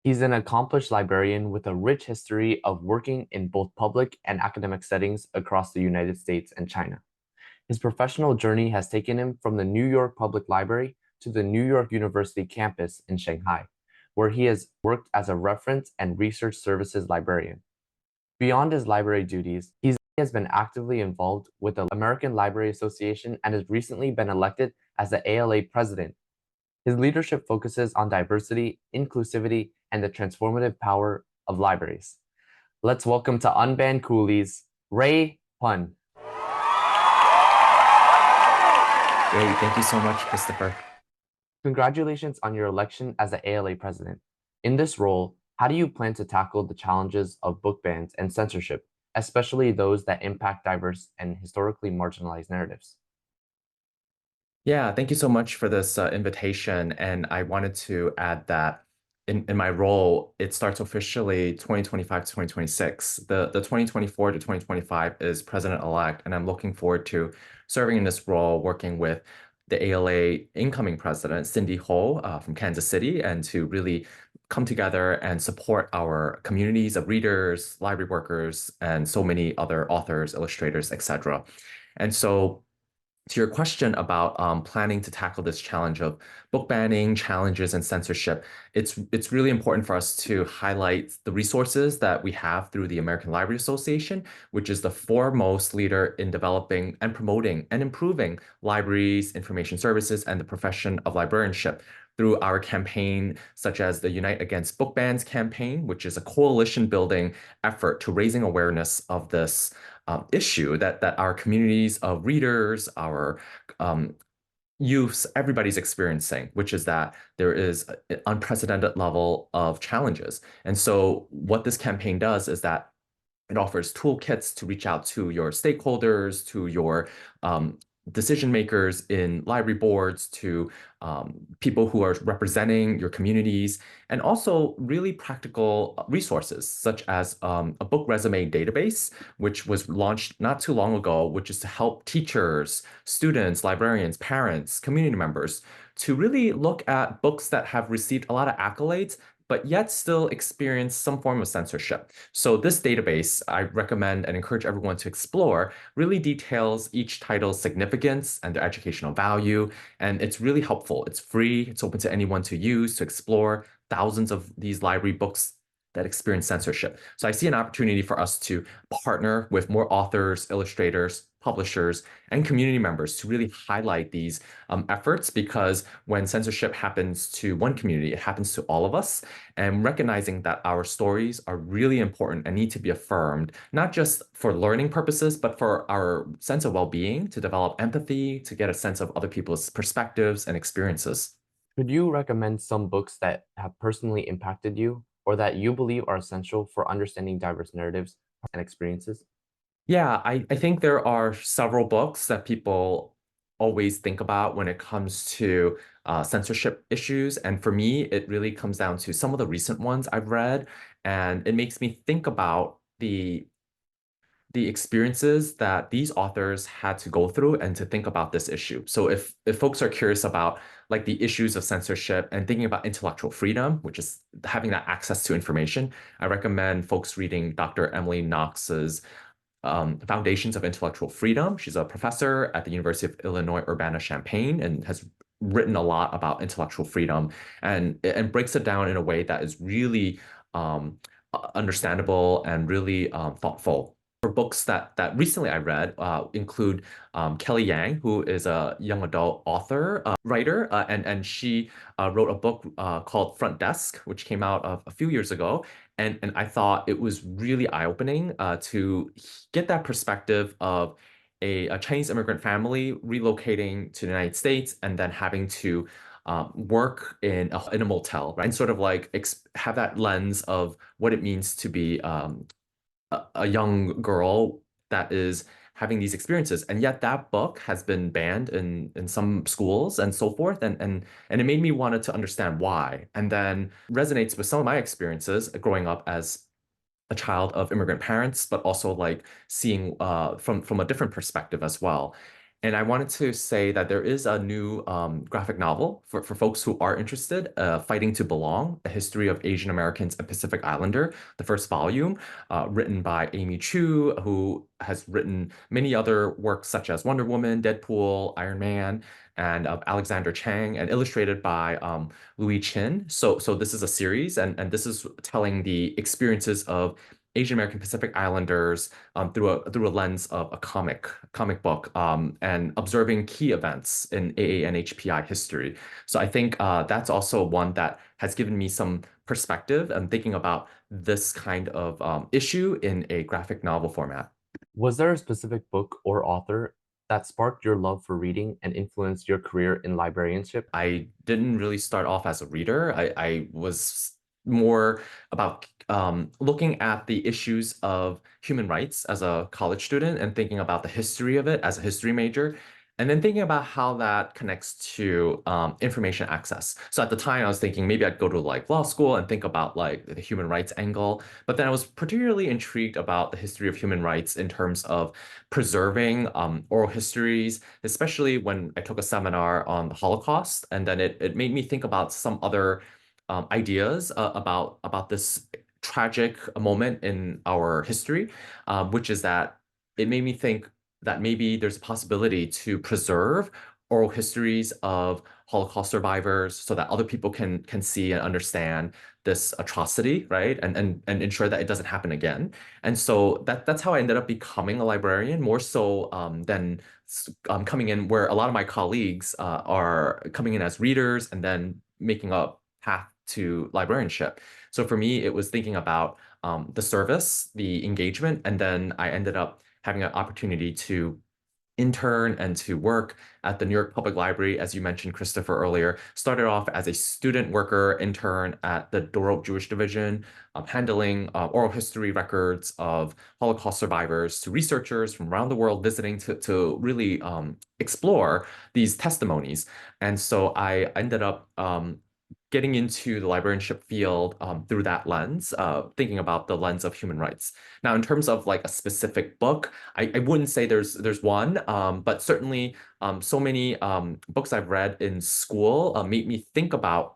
He's an accomplished librarian with a rich history of working in both public and academic settings across the United States and China. His professional journey has taken him from the New York Public Library to the New York University campus in Shanghai, where he has worked as a reference and research services librarian. Beyond his library duties, he has been actively involved with the American Library Association and has recently been elected as the ALA president. His leadership focuses on diversity, inclusivity, and the transformative power of libraries. Let's welcome to Unbanned Coolies, Ray Pun. Great. Thank you so much, Christopher. Congratulations on your election as the ALA president. In this role, how do you plan to tackle the challenges of book bans and censorship, especially those that impact diverse and historically marginalized narratives? Yeah, thank you so much for this invitation. And I wanted to add that in my role, it starts officially 2025 to 2026. The 2024 to 2025 is president-elect, and I'm looking forward to serving in this role, working with the ALA incoming president, Cindy Ho from Kansas City, and to really come together and support our communities of readers, library workers, and so many other authors, illustrators, etc. And so to your question about planning to tackle this challenge of book banning, challenges, and censorship, it's really important for us to highlight the resources that we have through the American Library Association, which is the foremost leader in developing and promoting and improving libraries, information services, and the profession of librarianship through our campaign, such as the Unite Against Book Bans campaign, which is a coalition building effort to raising awareness of this issue that our communities of readers, our youths, everybody's experiencing, which is that there is an unprecedented level of challenges. And so what this campaign does is that it offers toolkits to reach out to your stakeholders, to your decision makers in library boards, to people who are representing your communities, and also really practical resources, such as a book resume database, which was launched not too long ago, which is to help teachers, students, librarians, parents, community members to really look at books that have received a lot of accolades, but yet still experience some form of censorship. So this database, I recommend and encourage everyone to explore, really details each title's significance and their educational value. And it's really helpful. It's free. It's open to anyone to use, to explore thousands of these library books that experience censorship. So I see an opportunity for us to partner with more authors, illustrators, publishers, and community members to really highlight these efforts, because when censorship happens to one community, it happens to all of us. And recognizing that our stories are really important and need to be affirmed, not just for learning purposes, but for our sense of well-being, to develop empathy, to get a sense of other people's perspectives and experiences. Could you recommend some books that have personally impacted you or that you believe are essential for understanding diverse narratives and experiences? Yeah, I think there are several books that people always think about when it comes to censorship issues. And for me, it really comes down to some of the recent ones I've read. And it makes me think about the experiences that these authors had to go through and to think about this issue. So if folks are curious about like the issues of censorship and thinking about intellectual freedom, which is having that access to information, I recommend folks reading Dr. Emily Knox's Foundations of Intellectual Freedom. She's a professor at the University of Illinois Urbana-Champaign and has written a lot about intellectual freedom and breaks it down in a way that is really understandable and really thoughtful. For books that recently I read include Kelly Yang, who is a young adult author, writer, and she wrote a book called Front Desk, which came out a few years ago. And I thought it was really eye-opening to get that perspective of a Chinese immigrant family relocating to the United States and then having to work in a motel, right? And sort of like have that lens of what it means to be a young girl that is having these experiences. And yet that book has been banned in some schools and so forth. And it made me wanted to understand why. And then resonates with some of my experiences growing up as a child of immigrant parents, but also like seeing from a different perspective as well. And I wanted to say that there is a new graphic novel for folks who are interested, Fighting to Belong, A History of Asian Americans and Pacific Islander, the first volume, written by Amy Chu, who has written many other works such as Wonder Woman, Deadpool, Iron Man, and Alexander Chang, and illustrated by Louis Chin. So this is a series, and this is telling the experiences of Asian American Pacific Islanders through a lens of a comic book and observing key events in AANHPI history. So I think that's also one that has given me some perspective and thinking about this kind of issue in a graphic novel format. Was there a specific book or author that sparked your love for reading and influenced your career in librarianship? I didn't really start off as a reader. I was more about looking at the issues of human rights as a college student and thinking about the history of it as a history major, and then thinking about how that connects to information access. So at the time, I was thinking maybe I'd go to like law school and think about like the human rights angle, but then I was particularly intrigued about the history of human rights in terms of preserving oral histories, especially when I took a seminar on the Holocaust, and then it made me think about some other ideas about this tragic moment in our history, which is that it made me think that maybe there's a possibility to preserve oral histories of Holocaust survivors so that other people can see and understand this atrocity, right? And ensure that it doesn't happen again. And so that's how I ended up becoming a librarian, more so than coming in where a lot of my colleagues are coming in as readers and then making a path to librarianship. So for me, it was thinking about the service, the engagement, and then I ended up having an opportunity to intern and to work at the New York Public Library, as you mentioned, Christopher, earlier. Started off as a student worker intern at the Dorough Jewish Division, handling oral history records of Holocaust survivors to researchers from around the world visiting to really explore these testimonies. And so I ended up getting into the librarianship field through that lens, thinking about the lens of human rights. Now, in terms of like a specific book, I wouldn't say there's one, but certainly so many books I've read in school made me think about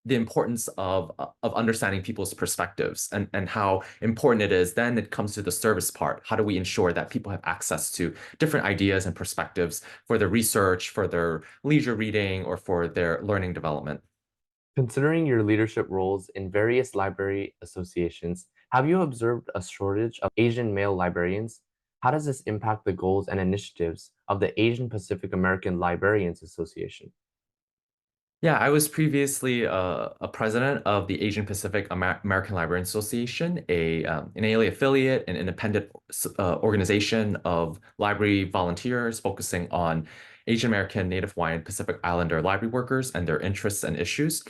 the importance of understanding people's perspectives and how important it is. Then it comes to the service part. How do we ensure that people have access to different ideas and perspectives for their research, for their leisure reading, or for their learning development? Considering your leadership roles in various library associations, have you observed a shortage of Asian male librarians? How does this impact the goals and initiatives of the Asian Pacific American Librarians Association? Yeah, I was previously a president of the Asian Pacific American Librarian Association, an ALA affiliate, an independent organization of library volunteers focusing on Asian American, Native Hawaiian, Pacific Islander library workers and their interests and issues.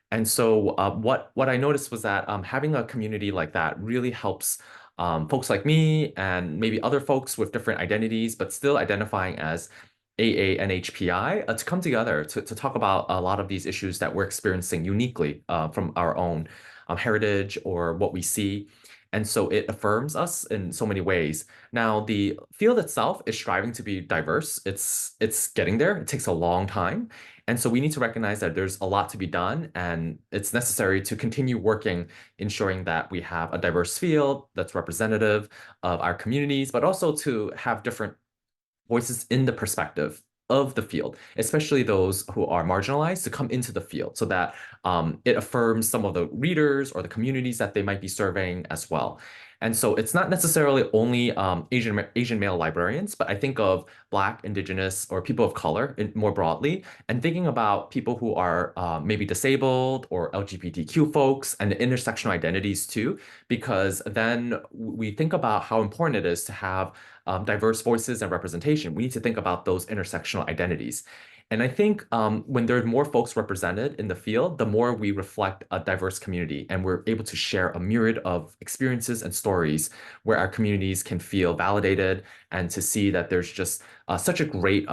And so what I noticed was that having a community like that really helps folks like me and maybe other folks with different identities, but still identifying as AANHPI to come together to talk about a lot of these issues that we're experiencing uniquely from our own heritage or what we see. And so it affirms us in so many ways. Now, the field itself is striving to be diverse. It's getting there. It takes a long time. And so we need to recognize that there's a lot to be done, and it's necessary to continue working, ensuring that we have a diverse field that's representative of our communities, but also to have different voices in the perspective of the field, especially those who are marginalized, to come into the field so that it affirms some of the readers or the communities that they might be serving as well. And so it's not necessarily only Asian male librarians, but I think of Black, Indigenous, or people of color more broadly, and thinking about people who are maybe disabled or LGBTQ folks and the intersectional identities too, because then we think about how important it is to have diverse voices and representation. We need to think about those intersectional identities. And I think when there are more folks represented in the field, the more we reflect a diverse community and we're able to share a myriad of experiences and stories where our communities can feel validated and to see that there's just such a great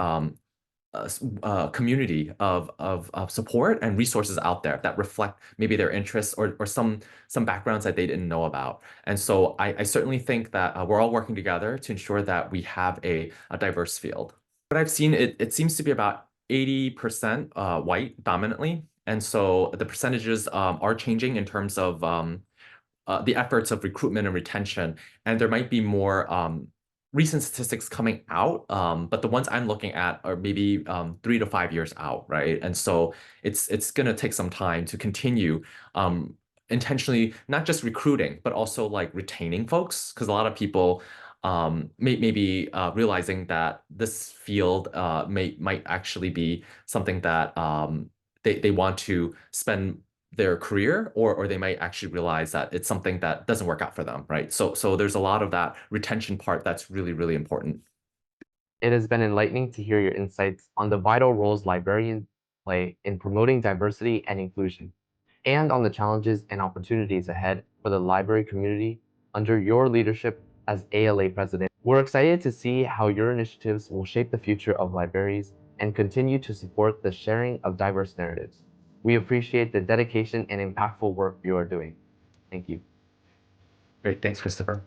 community of support and resources out there that reflect maybe their interests or some backgrounds that they didn't know about. And so I certainly think that we're all working together to ensure that we have a diverse field. What I've seen, it seems to be about 80% white dominantly. And so the percentages are changing in terms of the efforts of recruitment and retention. And there might be more recent statistics coming out, but the ones I'm looking at are maybe 3 to 5 years out, right? And so it's going to take some time to continue intentionally, not just recruiting, but also like retaining folks, because a lot of people maybe realizing that this field might actually be something that they want to spend their career, or they might actually realize that it's something that doesn't work out for them, right? So there's a lot of that retention part that's really, really important. It has been enlightening to hear your insights on the vital roles librarians play in promoting diversity and inclusion, and on the challenges and opportunities ahead for the library community under your leadership as ALA president. We're excited to see how your initiatives will shape the future of libraries and continue to support the sharing of diverse narratives. We appreciate the dedication and impactful work you are doing. Thank you. Great. Thanks, Christopher.